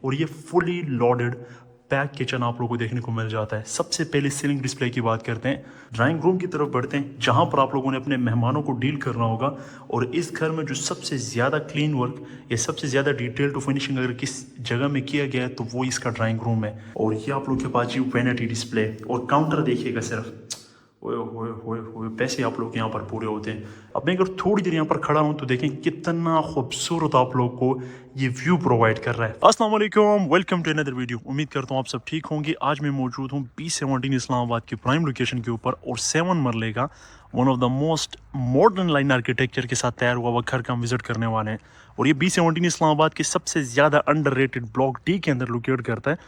और ये fully loaded pack kitchen आप लोगों को देखने को मिल जाता है। सबसे पहले सीलिंग डिस्प्ले की बात करते हैं, ड्राइंग रूम की तरफ बढ़ते हैं जहां पर आप लोगों ने अपने मेहमानों को डील करना होगा। और इस घर में जो सबसे ज़्यादा क्लीन वर्क या सबसे ज़्यादा डिटेल टू फिनिशिंग अगर किस जगह में किया गया है तो वो इसका ड्राइंग रूम है। और ये आप लोग के पास जी वैनिटी डिस्प्ले और काउंटर देखिएगा सिर्फ, ओए होए होए होए, पैसे आप लोग के यहाँ पर पूरे होते हैं। अब मैं अगर थोड़ी देर यहाँ पर खड़ा हूँ तो देखें कितना खूबसूरत आप लोग को ये व्यू प्रोवाइड कर रहा है। अस्सलाम वालेकुम, वेलकम टू अनदर वीडियो। उम्मीद करता हूँ आप सब ठीक होंगे। आज मैं मौजूद हूँ B17 इस्लामाबाद की प्राइम लोकेशन के ऊपर और 7 मरले का one of the most modern line architecture के साथ तैयार हुआ घर का हम विजिट करने वाले हैं। और ये B17 इस्लामाबाद के सबसे ज़्यादा अंडररेटेड ब्लॉक डी के अंदर लोकेट करता है,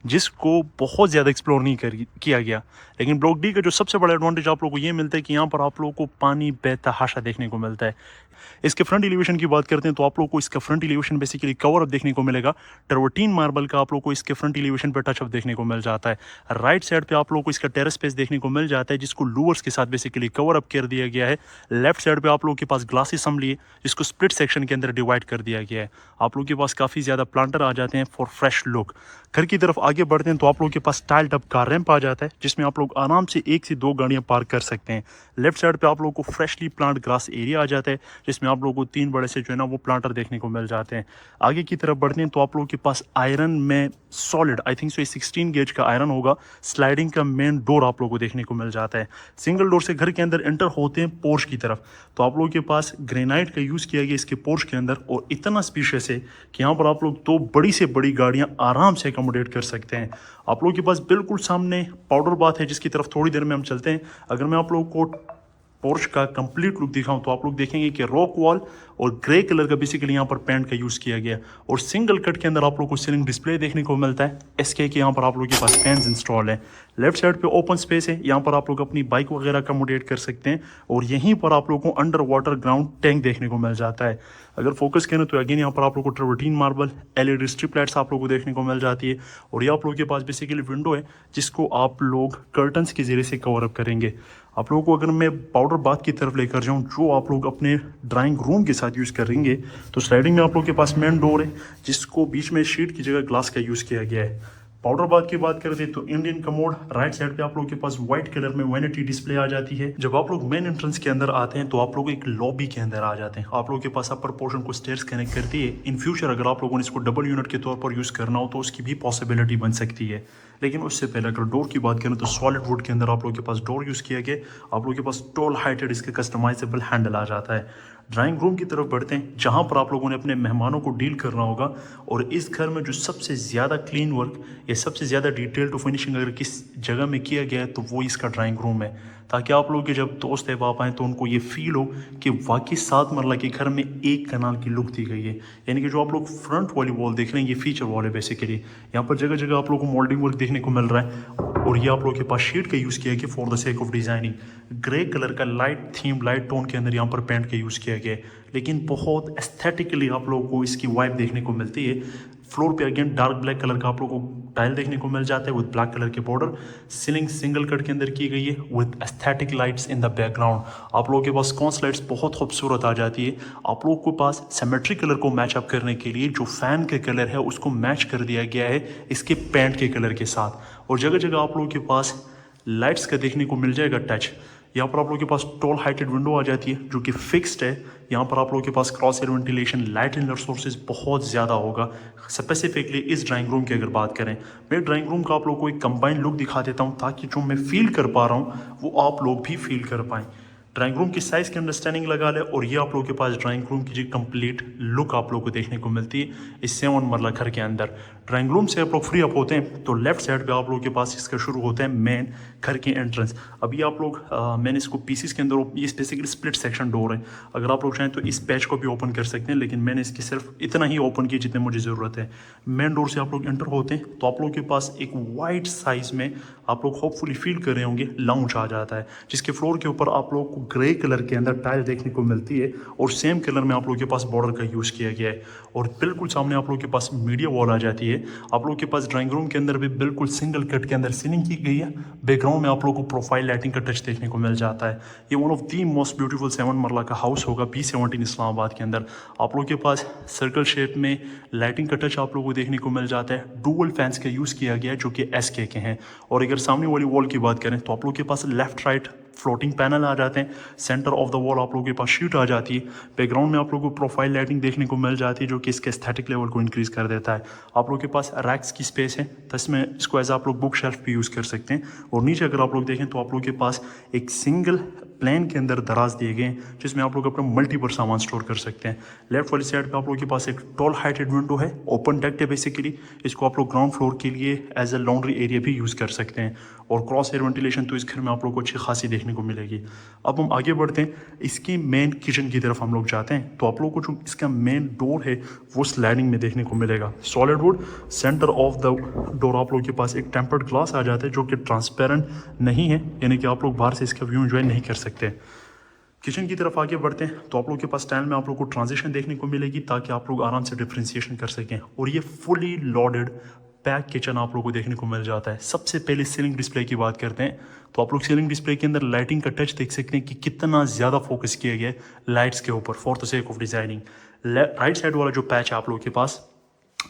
जिसको बहुत ज़्यादा एक्सप्लोर नहीं किया गया। लेकिन ब्लॉक डी का जो सबसे बड़ा एडवांटेज आप लोगों को ये मिलता है कि यहाँ पर आप लोगों को पानी बेतहाशा देखने को मिलता है। इसके फ्रंट एलिवेशन की बात करते हैं तो आप लोगों को इसका front elevation basically cover up देखने को मिलेगा। ट्रवर्टीन मार्बल का आप लोगों को इसके फ्रंट एलिवेशन पर टच अप देखने को मिल जाता है। राइट साइड पे आप लोगों को इसका टेरेस स्पेस देखने को मिल जाता है, जिसको लूवर्स के साथ बेसिकली कवर अप कर दिया गया है। लेफ्ट साइड पे आप लोगों के पास ग्लास असेंबली है, जिसको स्प्लिट सेक्शन के अंदर डिवाइड कर दिया गया है। आप लोगों के पास काफ़ी ज़्यादा प्लांटर आ जाते हैं फॉर फ्रेश लुक। घर की तरफ आगे बढ़ते हैं तो आप लोगों के पास टाइल्ड अप कार रैंप आ जाता है, जिसमें आप लोग आराम से 1 से 2 गाड़ियां पार्क कर सकते हैं। लेफ्ट साइड पे आप लोगों को फ्रेशली प्लांट ग्रास एरिया आ जाता है, जिसमें आप लोगों को 3 बड़े से जो है ना वो प्लांटर देखने को मिल जाते हैं। आगे की तरफ बढ़ते हैं तो आप लोगों के पास आयरन में solid, I think so 16 gauge का आयरन होगा, स्लाइडिंग का मेन डोर आप लोगों को देखने को मिल जाता है। सिंगल डोर से घर के अंदर एंटर होते हैं पोर्च की तरफ तो आप लोगों के पास ग्रेनाइट का यूज़ किया गया इसके पोर्च के अंदर, और इतना स्पीशियस है कि यहाँ पर आप लोग 2 बड़ी से बड़ी गाड़ियाँ आराम से अकोमोडेट कर सकते हैं। आप लोगों के पास बिल्कुल सामने पाउडर बाथ है, जिसकी तरफ थोड़ी देर में हम चलते हैं। अगर मैं आप लोगों को पोर्च का कंप्लीट लुक दिखाऊं तो आप लोग देखेंगे कि रॉक वॉल और ग्रे कलर का बेसिकली यहाँ पर पेंट का यूज़ किया गया। और सिंगल कट के अंदर आप लोग को सीलिंग डिस्प्ले देखने को मिलता है। एसके के यहाँ पर आप लोगों के पास फैंस इंस्टॉल है। लेफ्ट साइड पे ओपन स्पेस है, यहाँ पर आप लोग अपनी बाइक वगैरह अकोमोडेट कर सकते हैं। और यहीं पर आप लोगों को अंडर वाटर ग्राउंड टैंक देखने को मिल जाता है। अगर फोकस करें तो अगेन यहाँ पर आप लोग को ट्रवर्टीन मार्बल LED स्ट्रिप लाइट्स आप लोगों को देखने को मिल जाती है। और ये आप लोगों के पास बेसिकली विंडो है, जिसको आप लोग कर्टन्स के जरिए से कवर अप करेंगे। आप लोगों को अगर मैं पाउडर बाथ की तरफ लेकर जाऊं जो आप लोग अपने ड्राइंग रूम के साथ यूज़ करेंगे, तो स्लाइडिंग में आप लोगों के पास मेन डोर है, जिसको बीच में शीट की जगह ग्लास का यूज़ किया गया है। पाउडर बाथ की बात करते हैं तो इंडियन कमोड, राइट साइड पे आप लोगों के पास व्हाइट कलर में वैनिटी डिस्प्ले आ जाती है। जब आप लोग मेन एंट्रेंस के अंदर आते हैं तो आप लोग एक लॉबी के अंदर आ जाते हैं। आप लोगों के पास अपर पोर्शन को स्टेयर्स कनेक्ट करती है। इन फ्यूचर अगर आप लोगों ने इसको डबल यूनिट के तौर पर यूज़ करना हो तो उसकी भी पॉसिबिलिटी बन सकती है। लेकिन उससे पहले अगर डोर की बात करें तो सॉलिड वुड के अंदर आप लोगों के पास डोर यूज़ किया गया। आप लोगों के पास टॉल हाइटेड इसके कस्टमाइजेबल हैंडल आ जाता है। ड्राइंग रूम की तरफ बढ़ते हैं जहां पर आप लोगों ने अपने मेहमानों को डील करना होगा। और इस घर में जो सबसे ज़्यादा क्लीन वर्क या सबसे ज़्यादा डिटेल टू फिनिशिंग अगर किस जगह में किया गया है तो वो इसका ड्राइंग रूम है, ताकि आप लोग के जब दोस्त अहबाब आएँ तो उनको ये फील हो कि वाकई 7 मरला के घर में एक कनाल की लुक दी गई है। यानी कि जो आप लोग फ्रंट वाली वॉल देख रहे हैं ये फीचर वॉल है बेसिकली। यहाँ पर जगह जगह आप लोगों को मोल्डिंग वर्क देखने को मिल रहा है। और ये आप लोगों के पास शीट का यूज़ किया गया for the sake of designing. Grey colour का लाइट थीम, लाइट टोन के अंदर यहाँ पर पेंट का यूज़ किया गया है, लेकिन बहुत एस्थेटिकली आप लोगों को इसकी वाइब देखने को मिलती है। फ्लोर पे अगेन डार्क ब्लैक कलर का आप लोगों को टाइल देखने को मिल जाता है विद ब्लैक कलर के बॉर्डर। सीलिंग सिंगल कट के अंदर की गई है with aesthetic lights in the background. आप लोगों के पास कॉन्स लाइट्स बहुत खूबसूरत आ जाती है। आप लोगों के पास सिमेट्रिक कलर को मैच अप करने के लिए जो फैन का कलर है उसको मैच कर दिया गया है इसके पेंट के कलर के साथ। और जगह जगह आप लोगों के पास लाइट्स का देखने को मिल जाएगा टच। यहाँ पर आप लोगों के पास टॉल हाइटेड विंडो आ जाती है जो कि फिक्स्ड है। यहाँ पर आप लोगों के पास cross air ventilation, light inlet sources बहुत ज़्यादा होगा। स्पेसिफिकली इस ड्राइंग रूम की अगर बात करें, मैं ड्राइंग रूम का आप लोगों को एक कंबाइंड लुक दिखा देता हूँ ताकि जो मैं फील कर पा रहा हूँ वो आप लोग भी फील कर पाएँ। ड्राइंग रूम की साइज़ की अंडरस्टैंडिंग लगा ले और ये आप लोगों के पास ड्राइंग रूम की जो कंप्लीट लुक आप लोगों को देखने को मिलती है इस 7 मरला घर के अंदर। ड्राइंग रूम से आप लोग फ्री अप होते हैं तो लेफ्ट साइड पे आप लोगों के पास इसका शुरू होता है मेन घर की एंट्रेंस। अभी आप लोग मैंने इसको पीसीस के अंदर, ये बेसिकली स्प्लिट सेक्शन डोर है। अगर आप लोग चाहें तो इस पैच को भी ओपन कर सकते हैं, लेकिन मैंने इसकी सिर्फ इतना ही ओपन किया जितने मुझे ज़रूरत है। मेन डोर से आप लोग एंटर होते हैं तो आप लोगों के पास एक वाइड साइज़ में आप लोग होपफुली फील कर रहे होंगे लाउंज आ जाता है, जिसके फ्लोर के ऊपर आप लोग को ग्रे कलर के अंदर टाइल देखने को मिलती है और सेम कलर में आप लोगों के पास बॉर्डर का यूज़ किया गया है। और बिल्कुल सामने आप लोगों के पास मीडिया वॉल आ जाती है। आप लोगों के पास ड्राइंग रूम के अंदर भी बिल्कुल सिंगल कट के अंदर सीलिंग की गई है। बैकग्राउंड में आप लोगों को प्रोफाइल लाइटिंग का टच देखने को मिल जाता है। ये one of the most beautiful 7 मरला का हाउस होगा B17 इस्लामाबाद के अंदर। आप लोगों के पास सर्कल शेप में लाइटिंग का टच आप लोगों को देखने को मिल जाता है। डुअल फैंस का यूज़ किया गया है जो कि SK के हैं। और अगर सामने वाली वॉल की बात करें तो आप लोगों के पास लेफ्ट राइट फ्लोटिंग पैनल आ जाते हैं। सेंटर ऑफ द वॉल आप लोगों के पास शीट आ जाती है। बैकग्राउंड में आप लोगों को प्रोफाइल लाइटिंग देखने को मिल जाती है जो कि इसके एस्थेटिक लेवल को इंक्रीज कर देता है। आप लोगों के पास रैक्स की स्पेस है तो इसमें इसको एज आप लोग बुक शेल्फ भी यूज़ कर सकते हैं। और नीचे अगर आप लोग देखें तो आप लोगों के पास एक सिंगल प्लेन के अंदर दराज दिए गए हैं जिसमें आप लोग अपना मल्टीपल सामान स्टोर कर सकते हैं। लेफ्ट वाली साइड पे आप लोगों के पास एक टॉल हाइटेड विंडो है, ओपन डेक है बेसिकली। इसको आप लोग ग्राउंड फ्लोर के लिए एज अ लॉन्ड्री एरिया भी यूज़ कर सकते हैं। और क्रॉस एयर वेंटिलेशन तो इस घर में आप लोग को अच्छी खासी देखने को मिलेगी। अब हम आगे बढ़ते हैं, इसकी मेन किचन की तरफ हम लोग जाते हैं तो आप लोग को जो इसका मेन डोर है वो स्लाइडिंग में देखने को मिलेगा। Solid wood centre of the door आप लोगों के पास एक टेम्पर्ड ग्लास आ जाता है जो कि ट्रांसपेरेंट नहीं है, यानी कि आप लोग बाहर से इसका व्यू एंजॉय नहीं कर सकते। किचन की तरफ आगे बढ़ते हैं तो आप लोग के पास स्टाइल में आप लोग को ट्रांजिशन देखने को मिलेगी ताकि आप लोग आराम से डिफ्रेंशिएशन कर सकें। और ये फुली लोडेड पैक किचन आप लोगों को देखने को मिल जाता है। सबसे पहले सीलिंग डिस्प्ले की बात करते हैं तो आप लोग सीलिंग डिस्प्ले के अंदर लाइटिंग का टच देख सकते हैं कि कितना ज़्यादा फोकस किया गया है लाइट्स के ऊपर for the sake of designing. Right side वाला जो पैच है आप लोगों के पास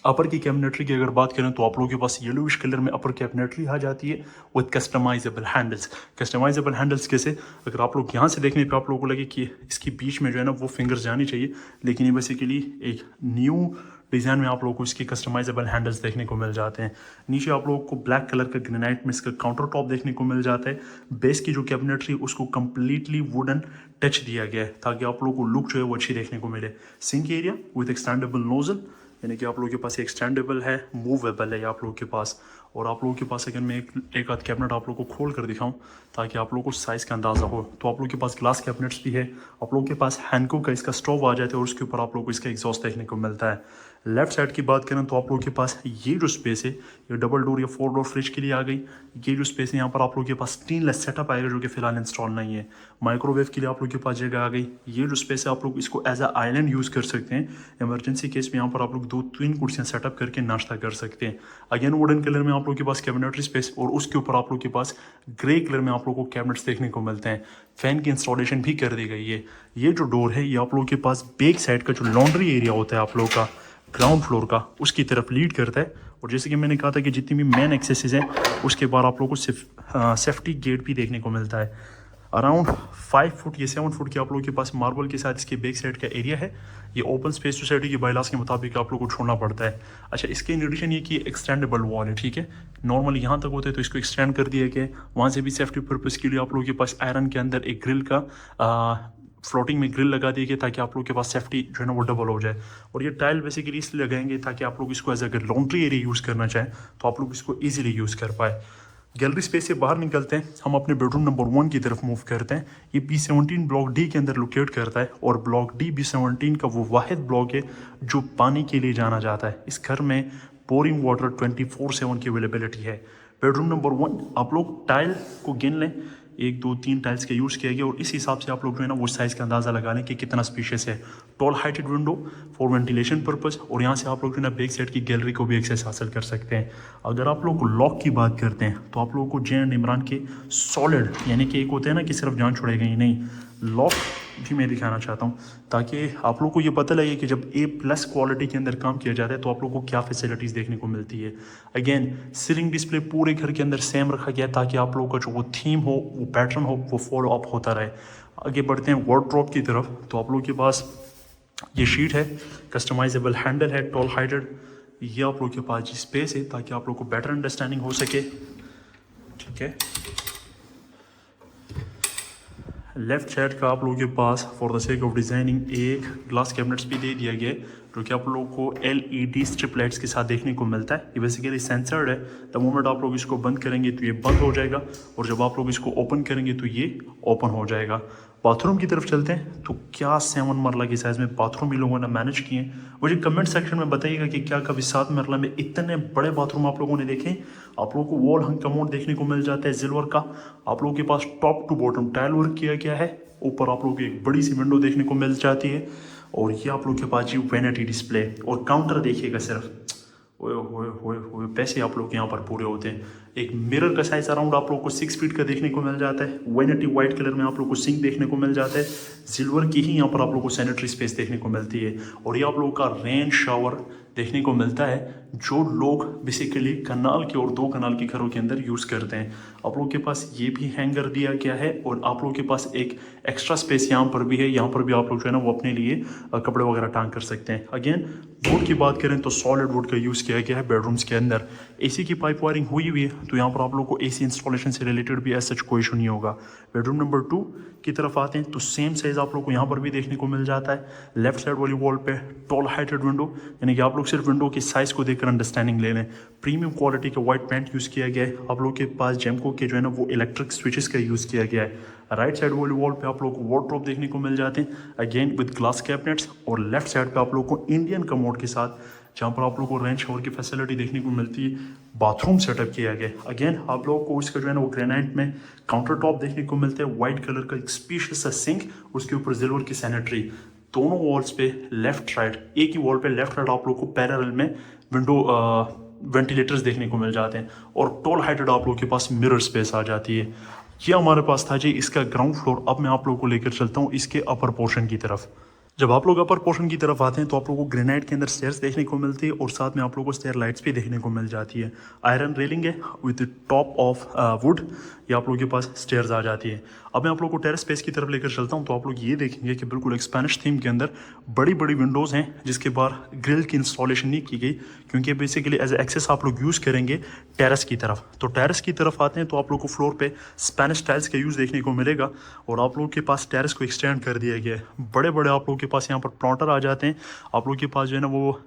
अपर की कैबिनेटरी की अगर बात करें तो आप लोगों के पास येलोविश कलर में अपर कैबिनेटरी आ जाती है with customisable handles. Customisable handles कैसे, अगर आप लोग यहाँ से देखने पे आप लोगों को लगे कि इसकी बीच में जो है ना वो फिंगर्स जानी चाहिए, लेकिन ये बेसिकली एक न्यू डिज़ाइन में आप लोगों को इसकी कस्टमाइजेबल हैंडल्स देखने को मिल जाते हैं। नीचे आप लोगों को ब्लैक कलर का ग्रेनाइट में इसका काउंटर टॉप देखने को मिल जाता है। बेस की जो कैबिनेटरी उसको कम्प्लीटली वुडन टच दिया गया है ताकि आप लोगों को लुक जो है वो अच्छी देखने को मिले। Sink area with extendable nozzle, यानी कि आप लोगों के पास एक्सटेंडेबल है, मूवेबल है आप लोगों के पास। और आप लोगों के पास अगर मैं एक आध कैबिनेट आप लोगों को खोल कर दिखाऊं ताकि आप लोगों को साइज़ का अंदाज़ा हो, तो आप लोगों के पास ग्लास कैबिनेट्स भी है। आप लोगों के पास हैंको का इसका स्टोव आ जाता है और उसके ऊपर आप लोगों को इसका एग्जॉस्ट देखने को मिलता है। लेफ्ट साइड की बात करें तो आप लोगों के पास ये जो स्पेस है ये डबल डोर या 4 डोर फ्रिज के लिए आ गई। ये जो स्पेस है यहाँ पर आप लोगों के पास स्टेनलेस सेटअप आएगा जो कि फिलहाल इंस्टॉल नहीं है। माइक्रोवेव के लिए आप लोगों के पास जगह आ गई। ये जो स्पेस है आप लोग इसको एज अ आइलैंड यूज़ कर सकते हैं। इमरजेंसी केस में यहाँ पर आप लोग 2-3 कुर्सियाँ सेटअप करके नाश्ता कर सकते हैं। अगेन वुडन कलर में आप लोगों के पास कैबिनेटरी स्पेस और उसके ऊपर आप लोगों के पास ग्रे कलर में आप लोगों को कैबिनेट्स देखने को मिलते हैं। फैन की इंस्टॉलेशन भी कर दी गई है। ये जो डोर है ये आप लोगों के पास बैक साइड का जो लॉन्ड्री एरिया होता है आप लोगों का ग्राउंड फ्लोर का उसकी तरफ लीड करता है। और जैसे कि मैंने कहा था कि जितनी भी मेन एक्सेसेस हैं उसके बाद आप लोगों को सेफ्टी गेट भी देखने को मिलता है। अराउंड 5 फुट या 7 फुट के आप लोगों के पास मार्बल के साथ इसके बैक साइड का एरिया है। ये ओपन स्पेस सोसाइटी की बायलास के मुताबिक आप लोगों को छोड़ना पड़ता है। अच्छा, इसके इन एडिशन ये कि एक्सटेंडेबल वॉल है, ठीक है। नॉर्मली यहाँ तक होते हैं तो इसको एक्सटेंड कर दिया गया है। वहाँ से भी सेफ्टी पर्पज़ के लिए आप लोगों के पास आयरन के अंदर एक ग्रिल का फ्लोटिंग में ग्रिल लगा दी गई ताकि आप लोग के पास सेफ्टी जो है ना वो डबल हो जाए। और ये टाइल बेसिकली इसलिए लगाएंगे ताकि आप लोग इसको एज अगर लॉन्ड्री एरिया यूज़ करना चाहें तो आप लोग इसको ईजिली यूज़ कर पाए। गैलरी स्पेस से बाहर निकलते हैं, हम अपने बेडरूम नंबर 1 की तरफ मूव करते हैं। ये B17 ब्लॉक डी के अंदर लोकेट करता है और ब्लॉक डी B17 का वो वाहिद ब्लॉक है जो पानी के लिए जाना जाता है। इस घर में बोरिंग वाटर 24/7 की अवेलेबिलिटी है। बेडरूम नंबर 1 आप लोग टाइल को गिन लें, 1 2 3 टाइल्स का यूज़ किया गया और इस हिसाब से आप लोग जो है ना वो साइज़ का अंदाज़ा लगा लें कि कितना स्पेशियस है। Toll heighted window for ventilation purpose और यहाँ से आप लोग जो है ना बैक साइड की गैलरी को भी एक्सेस हासिल कर सकते हैं। अगर आप लोग लॉक की बात करते हैं तो आप लोगों को जे एंड इमरान के सॉलिड, यानी कि एक होते हैं ना कि सिर्फ जान छोड़ेगा ही नहीं, लॉक भी मैं दिखाना चाहता हूँ ताकि आप लोग को ये पता लगे कि जब A+ क्वालिटी के अंदर काम किया जाता है तो आप लोग को क्या फैसिलिटीज़ देखने को मिलती है। अगेन सीलिंग डिस्प्ले पूरे घर के अंदर सेम रखा गया ताकि आप लोगों का जो वो थीम हो, वो पैटर्न हो, वो फॉलो अप होता रहे। आगे बढ़ते हैं वार्डरोब की तरफ तो आप लोगों के पास ये शीट है, कस्टमाइजेबल हैंडल है, टॉल हाइटेड। ये आप लोगों के पास स्पेस है ताकि आप लोग को बेटर अंडरस्टैंडिंग हो सके, ठीक है। लेफ्ट साइड का आप लोगों के पास for the sake of designing एक ग्लास कैबिनेट्स भी दे दिया गया है जो कि आप लोगों को LED स्ट्रिप लाइट्स के साथ देखने को मिलता है। ये बेसिकली सेंसर्ड है। द मोमेंट आप लोग इसको बंद करेंगे तो ये बंद हो जाएगा और जब आप लोग इसको ओपन करेंगे तो ये ओपन हो जाएगा। बाथरूम की तरफ चलते हैं तो क्या 7 मरला की साइज़ में बाथरूम इन लोगों ने मैनेज किए हैं। मुझे कमेंट सेक्शन में बताइएगा कि क्या कभी 7 मरला में इतने बड़े बाथरूम आप लोगों ने देखे। आप लोगों को वॉल हंग कमोड देखने को मिल जाता है सिल्वर का। आप लोगों के पास top to bottom tile work किया गया है। ऊपर आप लोगों को एक बड़ी सी विंडो देखने को मिल जाती है और ये आप लोग के पास जी वैनिटी डिस्प्ले और काउंटर देखिएगा सिर्फ, ओए होए होए होए, पैसे आप लोग के यहाँ पर पूरे होते हैं। एक मिरर का साइज अराउंड आप लोग को 6 फीट का देखने को मिल जाता है। वैनिटी वाइट कलर में आप लोग को सिंक देखने को मिल जाता है। सिल्वर की ही यहाँ पर आप लोग को सैनिटरी स्पेस देखने को मिलती है और ये आप लोगों का रेन शावर देखने को मिलता है जो लोग बेसिकली कनाल के और 2 कनाल के घरों के अंदर यूज़ करते हैं। आप लोगों के पास ये भी हैंगर दिया गया है और आप लोगों के पास एक एक्स्ट्रा स्पेस यहाँ पर भी है। यहाँ पर भी आप लोग जो है ना वो अपने लिए कपड़े वगैरह टांग कर सकते हैं। अगेन वुड की बात करें तो सॉलिड वुड का यूज़ किया गया है बेडरूम्स के अंदर। एसी की पाइप वायरिंग हुई हुई है तो यहाँ पर आप लोग को एसी इंस्टॉलेशन से रिलेटेड भी ऐसा कोई इशू नहीं होगा। बेडरूम नंबर 2 की तरफ आते हैं तो सेम साइज आप लोग को यहाँ पर भी देखने को मिल जाता है। लेफ्ट साइड वाली वॉल पे टॉल हाइटेड विंडो, यानी कि आप लोग सिर्फ विंडो की साइज को देखकर अंडरस्टैंडिंग ले लें। प्रीमियम क्वालिटी का वाइट पेंट यूज़ किया गया है। आप लोग के पास जेमको के जो है ना वो इलेक्ट्रिक स्विचेस का यूज़ किया गया है। राइट साइड वाली वॉल पे आप लोग को वार्डरोब देखने को मिल जाते हैं अगेन विद ग्लास कैबिनेट्स और लेफ्ट साइड पे आप लोग को इंडियन कमोड के साथ जहाँ पर आप लोग को रेन शावर की फैसिलिटी देखने को मिलती है। बाथरूम सेटअप किया गया अगेन आप लोगों को इसका जो है ना वो ग्रेनाइट में काउंटर टॉप देखने को मिलता है। व्हाइट कलर का एक स्पीशियस सा सिंक, उसके ऊपर सिल्वर की सैनिटरी। दोनों वॉल्स पे लेफ्ट राइट, एक ही वॉल पे लेफ्ट राइट आप लोग को पैरेलल में विंडो वेंटिलेटर्स देखने को मिल जाते हैं और टॉल हाइटेड आप लोग के पास मिरर स्पेस आ जाती है। ये हमारे पास था जी इसका ग्राउंड फ्लोर। अब मैं आप लोगों को लेकर चलता हूँ इसके अपर पोर्शन की तरफ। जब आप लोग अपर पोर्शन की तरफ आते हैं तो आप लोगों को ग्रेनाइट के अंदर स्टेयर्स देखने को मिलती है और साथ में आप लोगों को स्टेयर लाइट्स भी देखने को मिल जाती है। आयरन रेलिंग है विद टॉप ऑफ वुड, ये आप लोगों के पास स्टेयर्स आ जाती है। अब मैं आप लोगों को टेरेस स्पेस की तरफ लेकर चलता हूँ तो आप लोग ये देखेंगे कि बिल्कुल एक स्पेनिश थीम के अंदर बड़ी बड़ी विंडोज़ हैं जिसके बाहर ग्रिल की इंस्टॉलेशन नहीं की गई क्योंकि बेसिकली एज एक्सेस आप लोग यूज़ करेंगे टेरेस की तरफ। तो टेरेस की तरफ आते हैं तो आप लोग को फ्लोर पे स्पेनिश टाइल्स का यूज़ देखने को मिलेगा और आप लोगों के पास टेरेस को एक्सटेंड कर दिया गया है। बड़े बड़े आप लोगों के पास यहाँ पर प्लॉटर आ जाते हैं। आप लोगों के पास जो है ना वो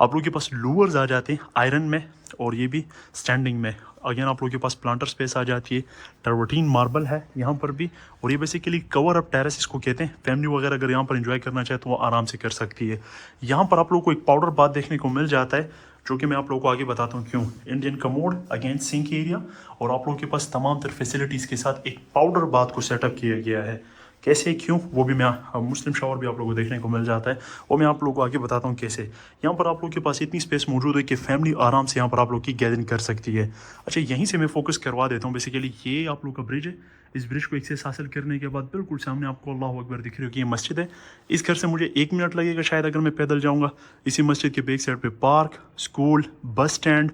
आप लोगों के पास लूवर्स आ जाते हैं आयरन में और ये भी स्टैंडिंग में। अगेन आप लोगों के पास प्लांटर स्पेस आ जाती है। टर्वटीन मार्बल है यहाँ पर भी और ये बेसिकली कवर अप टेरेस इसको कहते हैं। फैमिली वगैरह अगर यहाँ पर एंजॉय करना चाहे तो वो आराम से कर सकती है। यहाँ पर आप लोगों को एक पाउडर बाथ देखने को मिल जाता है जो कि मैं आप लोगों को आगे बताता हूँ क्यों। Indian commode again sink area और आप लोगों के पास तमाम तर फैसिलिटीज़ के साथ एक पाउडर बाथ को सेटअप किया गया है। कैसे क्यों वो भी मैं मुस्लिम शावर भी आप लोगों को देखने को मिल जाता है वो मैं आप लोगों को आगे बताता हूँ कैसे। यहाँ पर आप लोगों के पास इतनी स्पेस मौजूद है कि फैमिली आराम से यहाँ पर आप लोग की गैदरिंग कर सकती है। अच्छा यहीं से मैं फोकस करवा देता हूँ। बेसिकली ये आप लोग का ब्रिज है। इस ब्रिज को एक्सेस हासिल करने के बाद बिल्कुल सामने आपको अल्लाह अकबर दिख रही हो कि ये मस्जिद है। इस घर से मुझे 1 मिनट लगेगा शायद अगर मैं पैदल जाऊँगा। इसी मस्जिद के बैक साइड पर park, school, bus stand,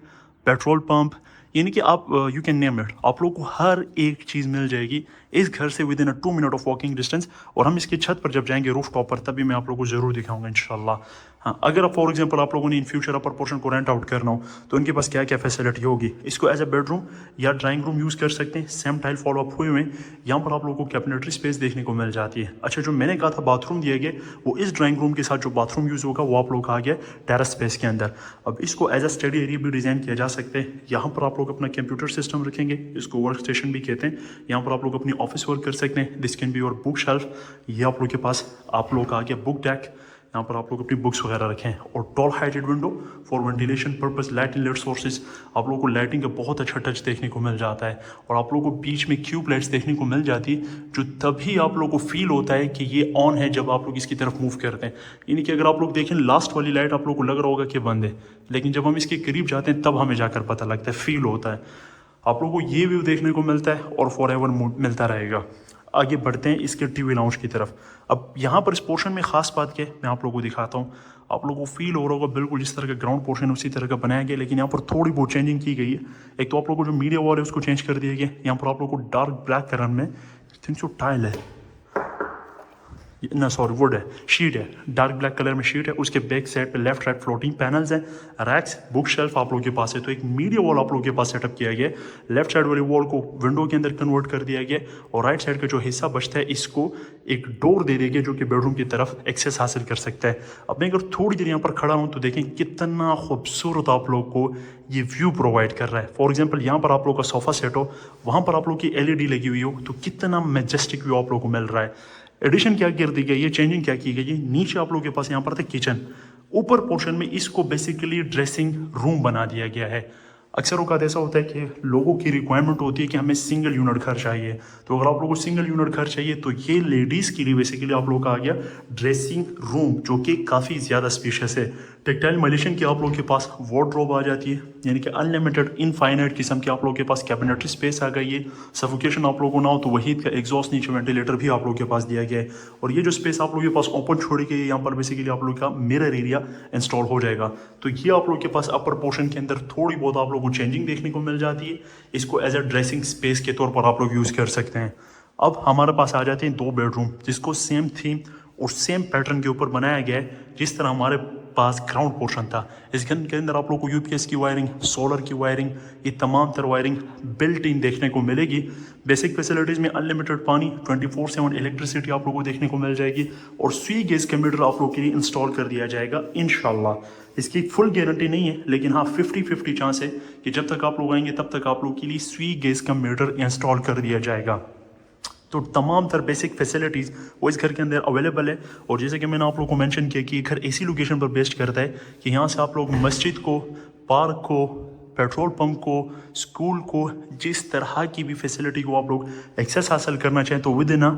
petrol pump, यानी कि आप यू कैन नेम इट, आप लोग को हर एक चीज़ मिल जाएगी इस घर से with in 2 minute of walking distance. और हम इसकी छत पर जब जाएंगे रूफ टॉप पर तभी मैं आप लोगों को ज़रूर दिखाऊंगा इंशाल्लाह। हाँ, अगर फॉर एग्जांपल आप लोगों ने इन फ्यूचर अपर पोर्शन को रेंट आउट करना हो तो इनके पास क्या क्या फैसिलिटी होगी। इसको एज अ बेडरूम या ड्राइंग रूम यूज़ कर सकते हैं। सेम टाइल फॉलो अप हुए हुए यहाँ पर आप लोगों को कैबिनेटरी स्पेस देखने को मिल जाती है। अच्छा जो मैंने कहा था बाथरूम दिया गया वो इस ड्राइंग रूम के साथ जो बाथरूम यूज़ होगा वो आप लोग आ गया टेरेस स्पेस के अंदर। अब इसको एज अ स्टडी एरिया भी डिज़ाइन किया जा सकते हैं। यहाँ पर आप लोग अपना कंप्यूटर सिस्टम रखेंगे, इसको वर्क स्टेशन भी कहते हैं। यहाँ पर आप लोग अपनी ऑफिस वर्क कर सकते हैं। This can be your book shelf. ये आप लोग के पास आप लोग आ गया बुक डेक, यहाँ पर आप लोग अपनी बुक्स वगैरह रखें। और toll heighted window for ventilation purpose, light inlet sources, आप लोगों को लाइटिंग का बहुत अच्छा टच देखने को मिल जाता है। और आप लोगों को बीच में क्यूब लाइट्स देखने को मिल जाती है जो तभी आप लोगों को फील होता है कि ये ऑन है जब आप लोग इसकी तरफ मूव करते हैं। यानी कि अगर आप लोग देखें लास्ट वाली लाइट आप लोग को लग रहा होगा कि बंद है, लेकिन जब हम इसके करीब जाते हैं तब हमें जाकर पता लगता है, फील होता है। आप लोगों को ये व्यू देखने को मिलता है और फॉर एवर मिलता रहेगा। आगे बढ़ते हैं इसके टीवी लाउंज की तरफ। अब यहाँ पर इस पोर्शन में ख़ास बात क्या है मैं आप लोगों को दिखाता हूँ। आप लोगों को फील हो रहा होगा बिल्कुल जिस तरह का ग्राउंड पोर्शन है उसी तरह का बनाया गया, लेकिन यहाँ पर थोड़ी बहुत चेंजिंग की गई है। एक तो आप लोगों को जो मीडिया वॉल है उसको चेंज कर दिया गया। यहाँ पर आप लोगों को डार्क ब्लैक कलर में थिंक जो टाइल है ना, सॉरी वुड है, शीट है, डार्क ब्लैक कलर में शीट है। उसके बैक साइड पे लेफ्ट राइट फ्लोटिंग पैनल्स हैं, रैक्स, बुक शेल्फ आप लोगों के पास है। तो एक मीडिया वॉल आप लोगों के पास सेटअप किया गया। लेफ्ट साइड वाली वॉल को विंडो के अंदर कन्वर्ट कर दिया गया और राइट साइड का जो हिस्सा बचता है इसको एक डोर दे दिया गया जो कि बेडरूम की तरफ एक्सेस हासिल कर सकता है। अब मैं अगर थोड़ी देर यहाँ पर खड़ा हूँ तो देखें कितना खूबसूरत आप लोग को ये व्यू प्रोवाइड कर रहा है। फॉर एग्जाम्पल यहाँ पर आप लोग का सोफा सेट हो, वहाँ पर आप लोग की LED लगी हुई हो, तो कितना मैजेस्टिक व्यू आप लोग को मिल रहा है। एडिशन क्या कर दी गई है, चेंजिंग क्या की गई है। नीचे आप लोगों के पास यहाँ पर था किचन, ऊपर पोर्शन में इसको बेसिकली ड्रेसिंग रूम बना दिया गया है। अक्सर औक़ात ऐसा होता है कि लोगों की रिक्वायरमेंट होती है कि हमें सिंगल यूनिट घर चाहिए। तो अगर आप लोगों को सिंगल यूनिट घर चाहिए तो ये लेडीज़ के लिए बेसिकली आप लोगों का आ गया ड्रेसिंग रूम, जो कि काफ़ी ज़्यादा स्पेशियस है। टेक्टाइल मॉड्यूलेशन की आप लोगों के पास वार्डरोब आ जाती है, यानी कि अनलिमिटेड इनफाइनाइट किस्म की आप लोगों के पास कैबिनेटरी स्पेस आ गई है। सफोकेशन आप लोगों को ना हो तो वहीद का एग्जॉस्ट नीचे वेंटिलेटर भी आप लोगों के पास दिया गया है। और ये जो स्पेस आप लोगों के पास ओपन छोड़ी गई है, यहाँ पर बेसिकली आप लोगों का मिरर एरिया इंस्टॉल हो जाएगा। तो ये आप लोगों के पास अपर पोर्शन के अंदर थोड़ी बहुत आप लोगों को चेंजिंग देखने को मिल जाती है। इसको एज अ ड्रेसिंग स्पेस के तौर पर आप लोग यूज़ कर सकते हैं। अब हमारे पास आ जाते हैं 2 बेडरूम, जिसको सेम थीम और सेम पैटर्न के ऊपर बनाया गया है जिस तरह हमारे पास ग्राउंड पोर्शन था। इस घर के अंदर आप लोग को यूपीएस की वायरिंग, सोलर की वायरिंग, ये तमाम तर वायरिंग बिल्ट इन देखने को मिलेगी। बेसिक फैसिलिटीज़ में अनलिमिटेड पानी, 24/7 इलेक्ट्रिसिटी आप लोगों को देखने को मिल जाएगी और स्वी गैस का मीटर आप लोग के लिए इंस्टॉल कर दिया जाएगा इंशाल्लाह। इसकी फुल गारंटी नहीं है, लेकिन हाँ 50-50 चांस है कि जब तक आप लोग आएंगे तब तक आप लोग के लिए स्वी गैस का मीटर इंस्टॉल कर दिया जाएगा। तो तमाम तर बेसिक फैसिलिटीज़ वो इस घर के अंदर अवेलेबल है। और जैसे कि मैंने आप लोगों को मेंशन किया कि ये घर ऐसी लोकेशन पर बेस्ट करता है कि यहाँ से आप लोग मस्जिद को, पार्क को, पेट्रोल पंप को, स्कूल को, जिस तरह की भी फैसिलिटी को आप लोग एक्सेस हासिल करना चाहें तो with in a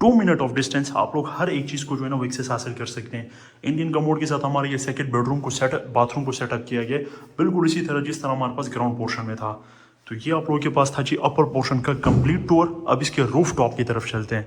2 minute of distance आप लोग हर एक चीज़ को जो है ना वो एक्सेस हासिल कर सकते हैं। इंडियन कमोड के साथ हमारे ये सेकंड बेडरूम को बाथरूम को सेटअप किया गया बिल्कुल इसी तरह जिस तरह हमारे पास ग्राउंड पोर्शन में था। तो ये आप लोगों के पास था जी अपर पोर्शन का कंप्लीट टूर। अब इसके रूफ टॉप की तरफ चलते हैं।